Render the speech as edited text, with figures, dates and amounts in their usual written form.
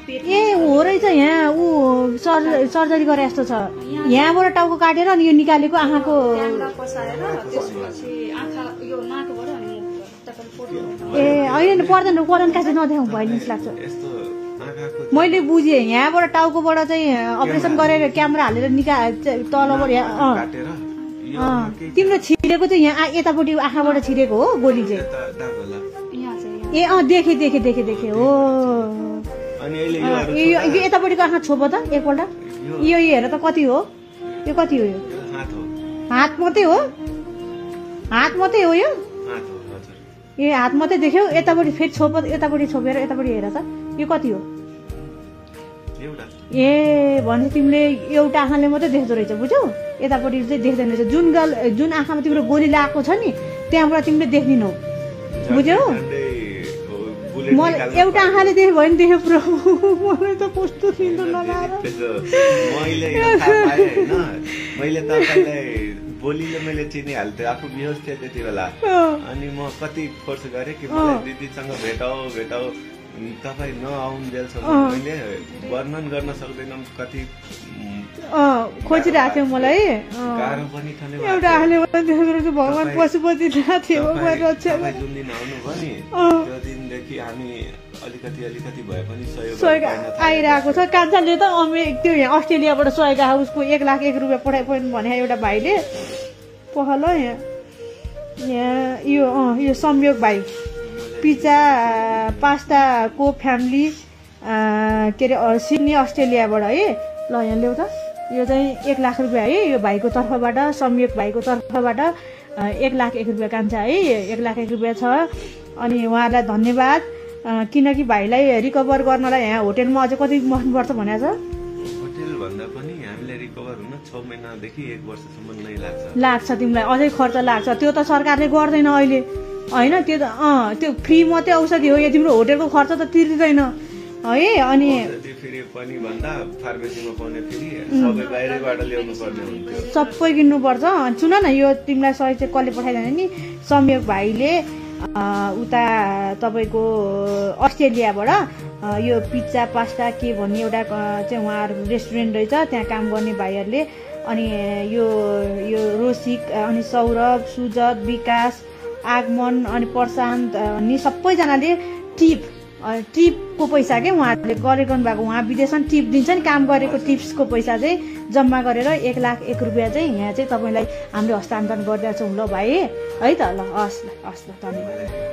ए हो रहेछ यहाँ ऊ सर्जरी गरे जस्तो छ यहाँबाट टाउको काटेर अनि यो निकालेको आँखाको ए होइन पर्दैन पर्दैन काट्छ नदेखाउँ भइलिन्छ लाग्छ मैले बुझेँ यहाँबाट टाउकोबाट चाहिँ अपरेसन गरेर क्यामेरा हालेर तलबाट तिम्रो छिरेको चाहिँ यहाँ यतापट्टि आँखाबाट छिरेको हो गोली चाहिँ ए देखेँ हो यो यतापट्टिको आँखा छोपो त एकपल्ट यो हेर त कति हो यो कति हो यो हात मात्रै हो यो ए हात मात्रै देख्यौ यतापट्टि फेरि यतापट्टि छोपेर यतापट्टि हेर त यो कति हो ए भने तिमीले एउटा आँखाले मात्रै देख्दो रहेछ बुझ्यौ यतापट्टि चाहिँ देख्दैन रहेछ जुन आँखामा तिम्रो गोली लागेको छ नि त्यहाँबाट तिमीले देख्दिनौ बुझ्यौ मलाई एउटा आँखाले देख्यो भने देख्यो प्रभु मलाई त कस्तो निन्दो नलाएर मैले तपाईँलाई बोलीले मैले चिनिहाल्थेँ आफू बेहोस थिएँ त्यति बेला अनि म कति फोर्स गरेँ कि मलाई दिदीसँग भेटाऊ तपाईँ नआउन्जेलसम्म मैले वर्णन गर्न सक्दैनँ कति खोजिरहेको थियो मलाई गाह्रो पनि एउटा आँखाले भगवान पशुपति थियो जुन दिन आउनुभयो नि त्यो दिनदेखि हामी अलिकति भए पनि सहयोग आइरहेको छ कान्छाले त त्यो यहाँ अस्ट्रेलियाबाट सहयोग आयो उसको 1,01,000 रुपियाँ पठाइपुग्नु भने एउटा भाइले पहल यहाँ यो संयोग भाइ पिज्जा पास्ताको फ्यामिली के अरे सिडनी अस्ट्रेलियाबाट है ल यहाँ ल्याउ त यो चाहिँ 1,00,000 रुपियाँ है यो भाइको तर्फबाट संयोग भाइको तर्फबाट 1,01,000 रुपियाँ कान्छ है 1,01,000 रुपियाँ छ अनि उहाँलाई धन्यवाद किनकि भाइलाई रिकभर गर्नलाई यहाँ होटेलमा अझै कति बस्नुपर्छ भनेको छ होटेल भन्दा पनि हामीले रिकभर हुन 6 महिनादेखि 1 वर्षसम्म नै लाग्छ तिमीलाई अझै खर्च लाग्छ त्यो त सरकारले गर्दैन अहिले हैन त्यो त त्यो फ्री मात्रै औषधि हो यो तिम्रो होटेलको खर्च त तिर्दैन है अनि फेरि पनि भन्दा फार्मेसीमा पाउने फेरि सबै बाहिरबाट ल्याउनु पर्ने हुन्थ्यो सबै किन्नु पर्छ सुन न यो तिमीलाई सही चाहिँ कसले पठाइदिने नि संयोग भाइले उता तपाईको अस्ट्रेलियाबाट यो पिज्जा पास्ता के भन्ने एउटा चाहिँ उहाँहरुको रेस्टुरेन्ट रहेछ त्यहाँ काम गर्ने भाइहरुले अनि यो रोसिक अनि सौरभ सुजत विकास आगमन अनि प्रशान्त अनि सबैजनाले टिपको पैसा के उहाँहरूले गरेको भएको उहाँ विदेशमा टिप दिन्छ नि काम गरेको टिप्सको पैसा चाहिँ जम्मा गरेर 1,01,000 रुपियाँ चाहिँ यहाँ चाहिँ तपाईलाई हामीले हस्तान्तरण गरिदिएको छौँ ल भाइ है त ल हस् ल धन्यवाद।